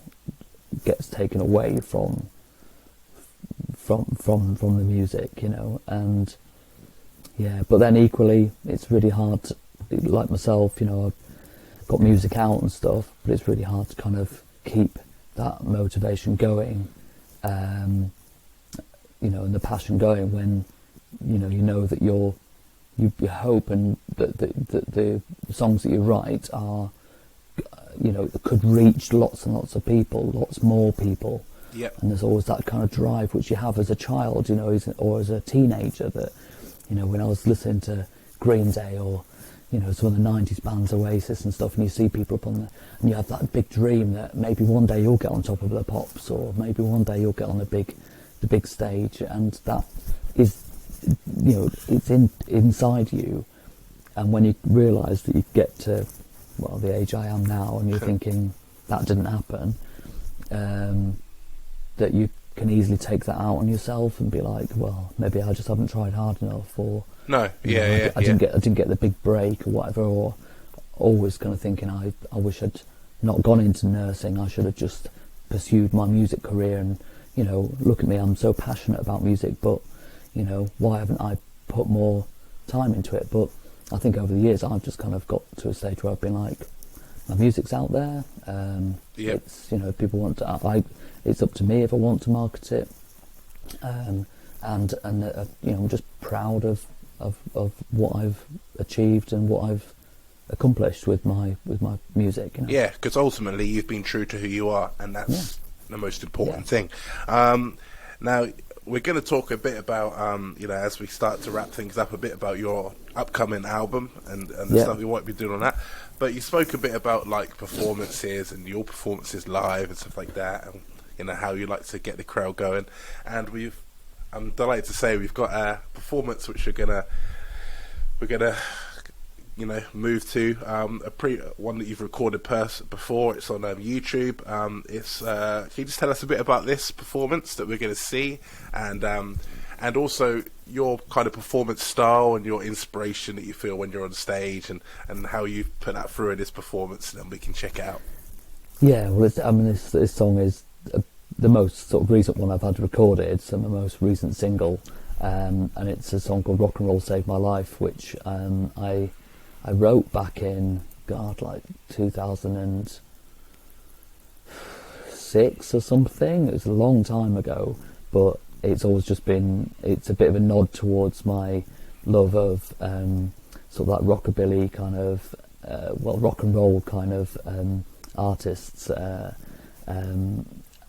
gets taken away from the music, and but then equally it's really hard like myself, I've got music out and stuff, but it's really hard to kind of keep that motivation going, and the passion going when that you hope and that the songs that you write are could reach lots and lots of people, lots more people. Yep. And there's always that kind of drive which you have as a child, or as a teenager, that when I was listening to Green Day or some of the 90s bands, Oasis and stuff, and you see people up on and you have that big dream that maybe one day you'll get on top of the Pops, or maybe one day you'll get on the big stage, and that is it's inside you. And when you realise that you get to the age I am now, and you're thinking that didn't happen, that you can easily take that out on yourself and be like, well, maybe I just haven't tried hard enough, or I didn't get the big break or whatever, or always kind of thinking I wish I'd not gone into nursing. I should have just pursued my music career, and look at me, I'm so passionate about music, but why haven't I put more time into it? But I think over the years I've just kind of got to a stage where I've been like, my music's out there, it's if people want to, it's up to me if I want to market it, and I'm just proud of what I've achieved and what I've accomplished with my music. Yeah, because ultimately you've been true to who you are, and that's the most important thing. Now we're going to talk a bit about as we start to wrap things up, a bit about your upcoming album and the stuff you might be doing on that. But you spoke a bit about like performances and your performances live and stuff like that, and how you like to get the crowd going. And I'm delighted to say we've got a performance which we're gonna move to, one that you've recorded before. It's on YouTube. Can you just tell us a bit about this performance that we're going to see, and also your kind of performance style and your inspiration that you feel when you're on stage, and how you put that through in this performance, and then we can check it out. Yeah, well, this song is the most sort of recent one I've had recorded, so my most recent single, and it's a song called Rock and Roll Saved My Life, which I wrote back in 2000 and 6 or something. It was a long time ago, but it's always just been, it's a bit of a nod towards my love of sort of like rockabilly kind of, rock and roll kind of artists,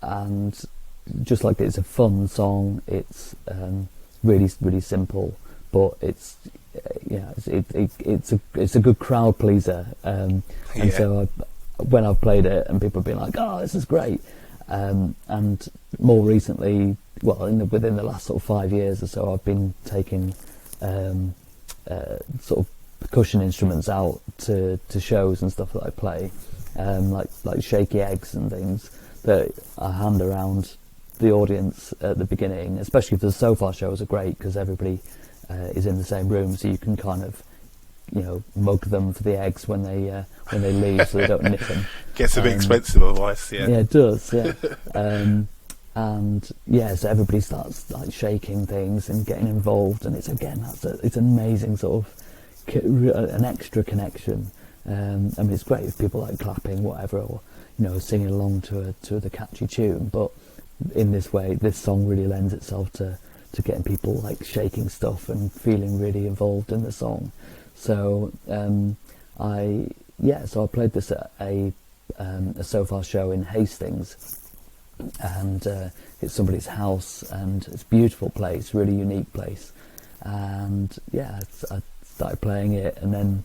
and just like it's a fun song. It's really, really simple, but it's it's a good crowd pleaser, and so when I've played it and people have been like, "Oh, this is great," and more recently, within the last sort of 5 years or so, I've been taking sort of percussion instruments out to shows and stuff that I play, like shaky eggs and things that I hand around the audience at the beginning, especially if the So Far shows are great because everybody is in the same room, so you can kind of mug them for the eggs when they leave, so they don't nick them. Gets a bit expensive otherwise. Yeah, it does. Yeah. And so everybody starts like shaking things and getting involved, and it's an amazing sort of an extra connection. I mean, it's great if people like clapping, whatever, or singing along to the catchy tune. But in this way, this song really lends itself to getting people like shaking stuff and feeling really involved in the song. So I played this at a So Far show in Hastings, and it's somebody's house, and it's a beautiful place, really unique place. And I started playing it, and then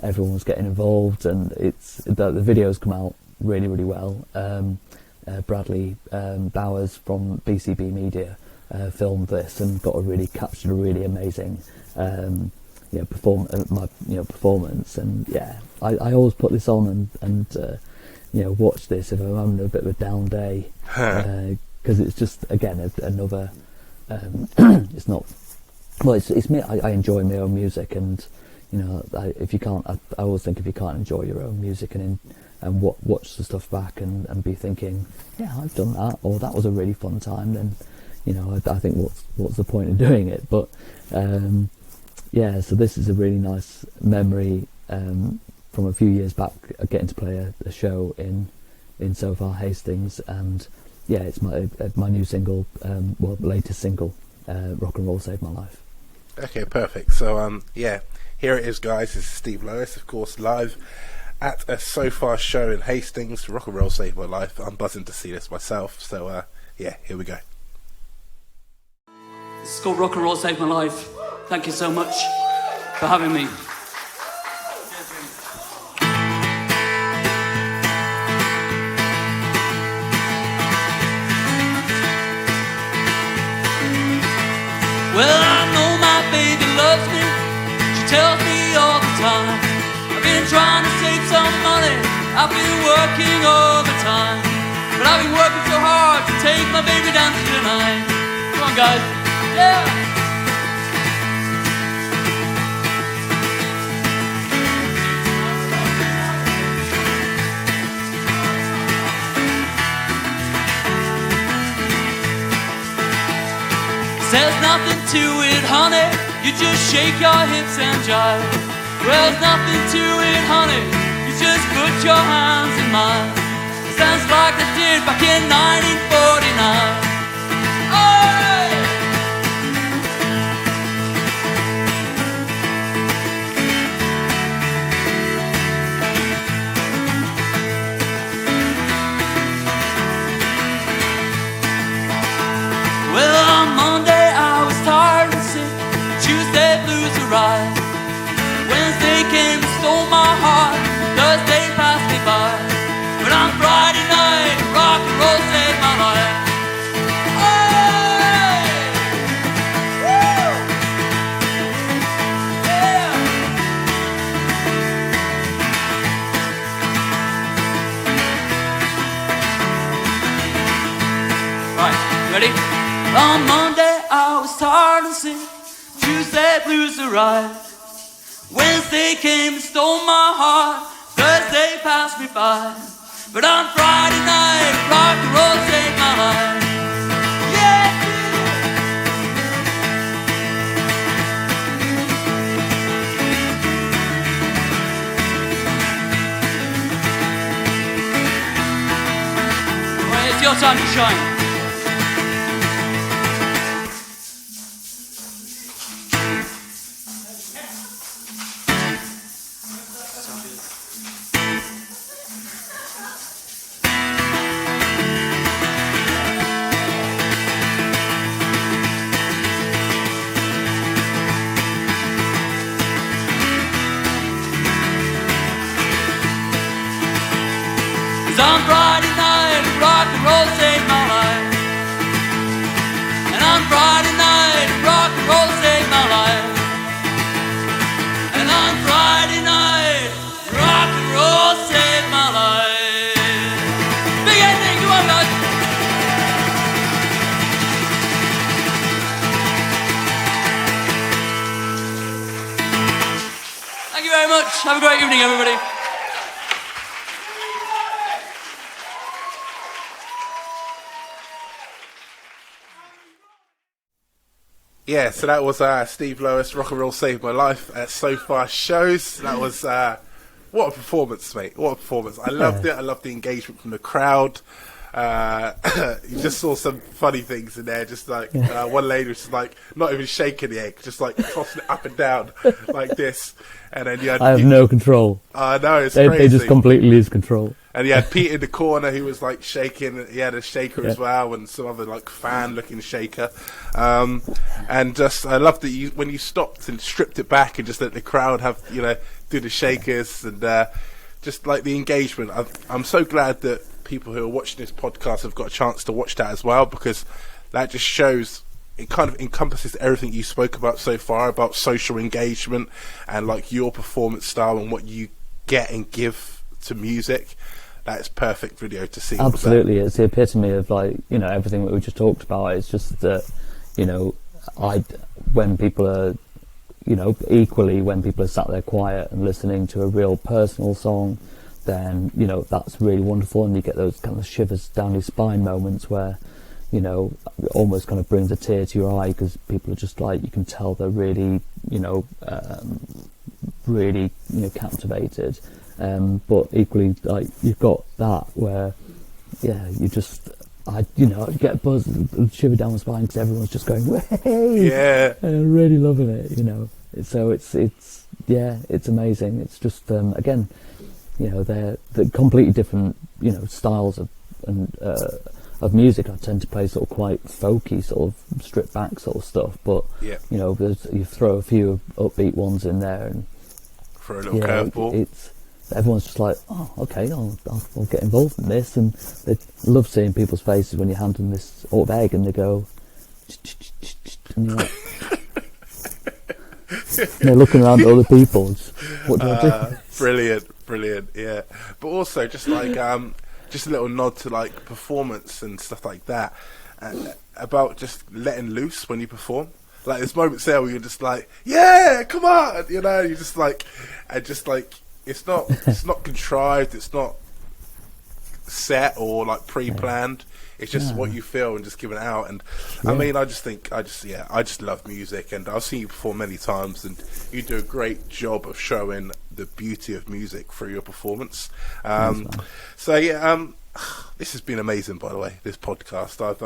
everyone was getting involved, and the videos come out really, really well. Bradley Bowers from BCB Media filmed this and captured a really amazing performance. And I always put this on and watch this if I'm having a bit of a down day, because it's just again another it's not, well, it's me. I enjoy my own music, and I always think if you can't enjoy your own music and watch the stuff back and be thinking, I've done that, or that was a really fun time, then I think what's the point of doing it? But so this is a really nice memory from a few years back, getting to play a show in So Far Hastings, and it's my new single, latest single, Rock and Roll Saved My Life. Okay, perfect. So here it is, guys. This is Steve Lowis, of course, live at a So Far show in Hastings. Rock and Roll Saved My Life. I'm buzzing to see this myself. So here we go. This is called Rock and Roll Saved My Life. Thank you so much for having me. Well, I know my baby loves me. She tells me all the time. I've been trying to save some money. I've been working overtime. But I've been working so hard to take my baby dancing tonight. Come on, guys. Yeah! There's nothing to it, honey. You just shake your hips and jive. Well, there's nothing to it, honey. You just put your hands in mine. It sounds like I did back in 1949. Well, on Monday I was tired and sick. Tuesday blues arrived. Wednesday came and stole my heart. Thursday passed me by. But on Friday night, rock and roll saved my life. Hey! Woo! Yeah! Right, ready? On Monday I was tired and sick. Tuesday blues arrived. Wednesday came and stole my heart. Thursday passed me by. But on Friday night, rock and roll saved my life. Yeah! Well, it's it's time to shine. On Friday night, rock and roll saved my life. And on Friday night, rock and roll saved my life. And on Friday night, rock and roll saved my life. Big ending, come on, guys. Thank you very much. Have a great evening, everybody. Yeah, so that was Steve Lowis, Rock and Roll Saved My Life at So Far Shows. That was, what a performance, mate. What a performance. I loved it. I loved the engagement from the crowd. You just saw some funny things in there, just like one lady was just like not even shaking the egg, just like tossing it up and down like this. And then you had, I have no control. No, it's They crazy. just completely lose control. And you had Pete in the corner who was like shaking. He had a shaker as well, and some other like fan-looking shaker. And just I loved that when you stopped and stripped it back and just let the crowd have do the shakers and just like the engagement. I'm so glad that people who are watching this podcast have got a chance to watch that as well, because that just shows. It kind of encompasses everything you spoke about so far about social engagement and like your performance style and what you get and give to music. That's perfect video to see. Absolutely, it's the epitome of like everything that we just talked about. It's just that when people are equally when people are sat there quiet and listening to a real personal song, then that's really wonderful, and you get those kind of shivers down your spine moments where almost kind of brings a tear to your eye, because people are just like, you can tell they're really really captivated. But equally, like, you've got that where I get a buzz and shiver down my spine because everyone's just going, "Way!" And I'm really loving it. So it's amazing. It's just again, they're completely different styles of music. I tend to play sort of quite folky, sort of stripped back sort of stuff, but you throw a few upbeat ones in there and for a little curveball. Everyone's just like, oh, okay, I'll get involved in this, and they love seeing people's faces when you hand them this sort of egg and they go, and you're like, they're looking around at other people. What do I do? Brilliant, yeah. But also just like just a little nod to like performance and stuff like that, about just letting loose when you perform. Like there's moments there where you're just like, yeah, come on, you're just like, and just like. It's not contrived. It's not set or like pre-planned. It's just what you feel and just giving it out. And I mean, I just love music, and I've seen you perform many times, and you do a great job of showing the beauty of music through your performance. This has been amazing, by the way. This podcast, I've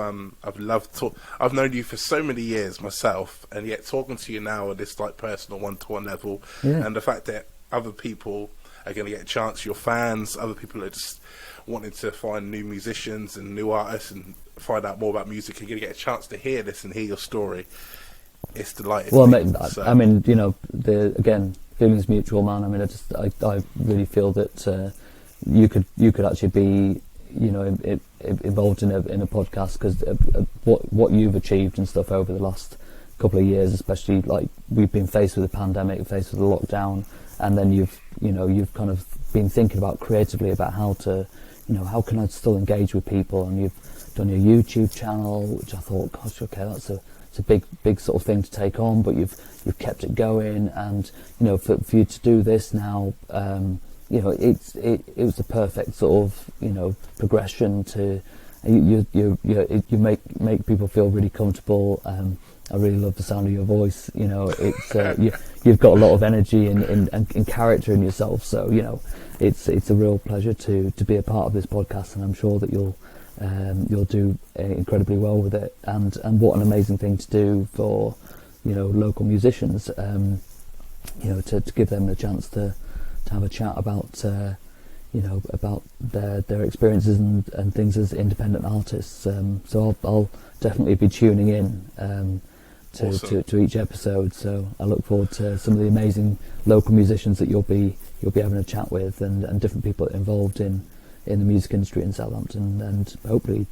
loved. I've known you for so many years myself, and yet talking to you now at this like personal one-to-one level, and the fact that other people are going to get a chance, your fans, other people are just wanting to find new musicians and new artists and find out more about music, and going to get a chance to hear this and hear your story. It's delightful. Well, I mean, again, feelings mutual, man. I mean, I really feel that you could actually be, involved in a podcast, because what you've achieved and stuff over the last couple of years, especially like we've been faced with a pandemic, faced with a lockdown. And then you've kind of been thinking about creatively about how to, how can I still engage with people? And you've done your YouTube channel, which I thought, gosh, okay, that's a big sort of thing to take on, but you've kept it going. And for you to do this now, it was the perfect sort of progression to you make people feel really comfortable. I really love the sound of your voice. It's you've got a lot of energy and character in yourself. So it's a real pleasure to be a part of this podcast, and I'm sure that you'll you'll do incredibly well with it. And what an amazing thing to do for, local musicians, to give them a chance to have a chat about, about their experiences and things as independent artists. So I'll definitely be tuning in Awesome. to each episode. So I look forward to some of the amazing local musicians that you'll be having a chat with, and different people involved in the music industry in Southampton, and hopefully,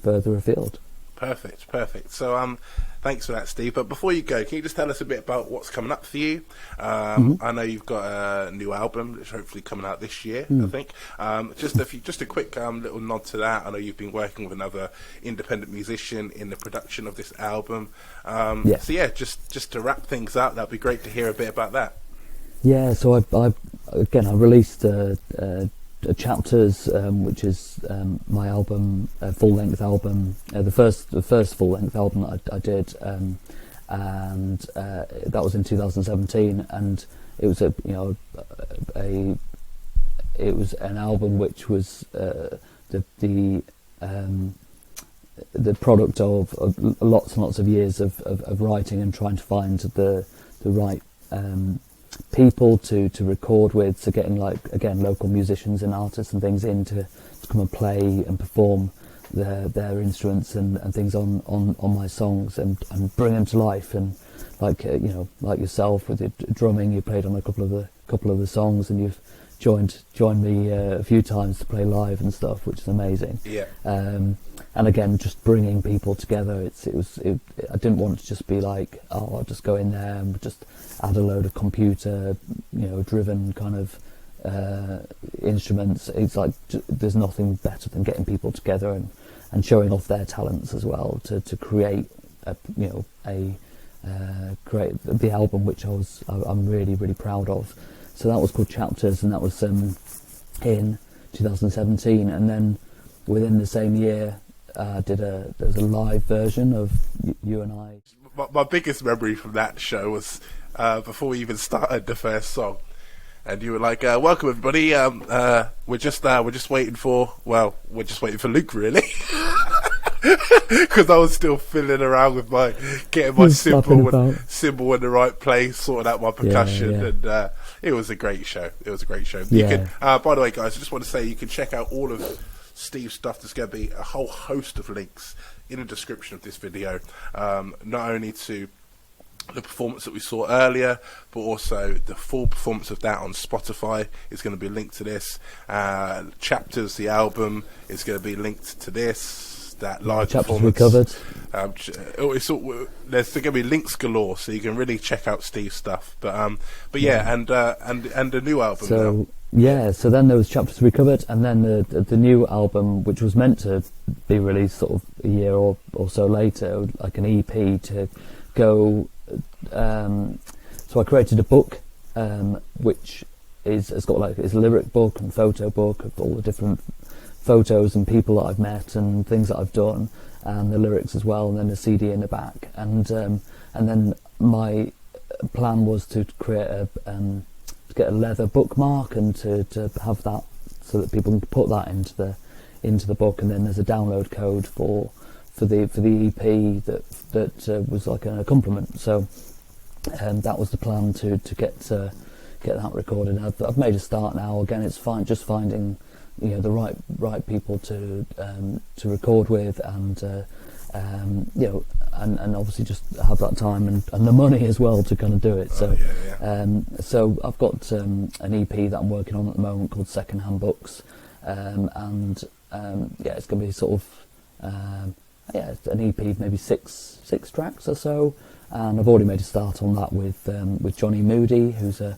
further afield. Perfect. So, thanks for that, Steve. But before you go, can you just tell us a bit about what's coming up for you? I know you've got a new album that's hopefully coming out this year, I think. Just a quick little nod to that. I know you've been working with another independent musician in the production of this album. So yeah, just to wrap things up, that'd be great to hear a bit about that. Yeah, so I released Chapters, which is my album, full-length album, the first full-length album that I did, and that was in 2017, and it was it was an album which was the product of lots and lots of years of writing and trying to find the right people to record with, so getting local musicians and artists and things in to come and play and perform their instruments and things on my songs and bring them to life, and like yourself with your drumming, you played on a couple of the songs, and you've joined me a few times to play live and stuff, which is amazing. Yeah. And again, just bringing people together. I didn't want to just be like, I'll just go in there and just add a load of computer, driven kind of instruments. It's like there's nothing better than getting people together and showing off their talents as well to create create the album, which I'm really, really proud of. So that was called Chapters, and that was in 2017, and then within the same year, there's a live version of you and I. My biggest memory from that show was before we even started the first song, and you were like, "Welcome everybody. We're just waiting for Luke, really." Because I was still fiddling around with getting my cymbal in the right place, sorting out my percussion, and it was a great show. You can, by the way, guys, I just want to say you can check out all of Steve's stuff. There's going to be a whole host of links in the description of this video, not only to the performance that we saw earlier, but also the full performance of that on Spotify is going to be linked to this. Chapters, the album, is going to be linked to this. That live Chapters performance. Recovered. There's going to be links galore, so you can really check out Steve's stuff. But yeah, and the new album. So so then there was Chapters Recovered, and then the new album, which was meant to be released sort of a year or so later, like an EP to go. So I created a book, which has got it's a lyric book and photo book of all the different photos and people that I've met and things that I've done, and the lyrics as well, and then a CD in the back, and then my plan was to create to get a leather bookmark and to have that so that people can put that into the book, and then there's a download code for the EP that was like an accompaniment. So that was the plan to get that recorded. I've made a start now. Again, it's just finding the right people to record with, and and obviously just have that time and the money as well to kind of do it. So so I've got an EP that I'm working on at the moment called Secondhand Books, and it's going to be sort of an EP, maybe six tracks or so, and I've already made a start on that with Johnny Moody, who's a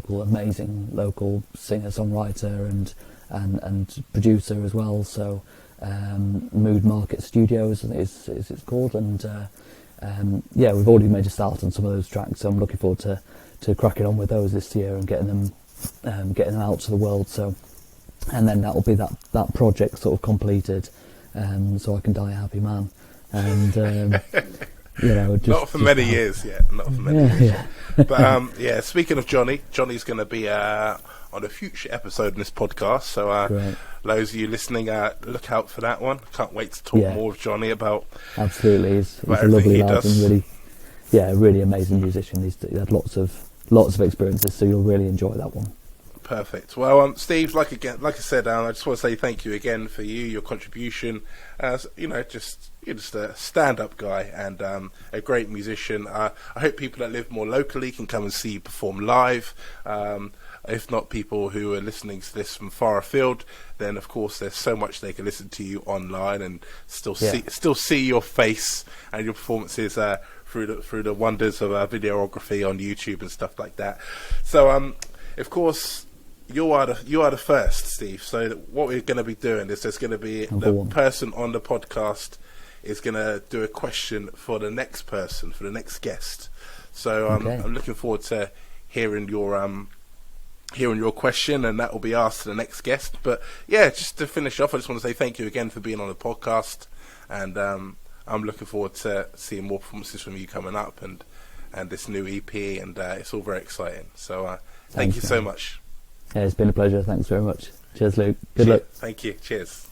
amazing local singer songwriter and producer as well. So Mood Market Studios is it's called, and we've already made a start on some of those tracks. So I'm looking forward to cracking on with those this year and getting them out to the world. So, and then that will be that project sort of completed, so I can die a happy man. And not for many years yet. Not for many years. But speaking of Johnny's going to be on on a future episode in this podcast. So those of you listening, look out for that one. Can't wait to talk more with Johnny about. Absolutely, he's a lovely lad and really amazing musician. He had lots of experiences, so you'll really enjoy that one. Perfect. Well, Steve, like I said, I just want to say thank you again for your contribution. As you're just a stand-up guy and a great musician. I hope people that live more locally can come and see you perform live. If not, people who are listening to this from far afield, then of course there's so much they can listen to you online and still see your face and your performances through the wonders of videography on YouTube and stuff like that. So, of course. You are the first, Steve. So what we're going to be doing is there's going to be the person on the podcast is going to do a question for the next person, for the next guest. So I'm looking forward to hearing your question, and that will be asked to the next guest. But yeah, just to finish off, I just want to say thank you again for being on the podcast, and I'm looking forward to seeing more performances from you coming up and this new EP, and it's all very exciting. So thank you so much. Yeah, it's been a pleasure. Thanks very much. Cheers, Luke. Good luck. Thank you. Cheers.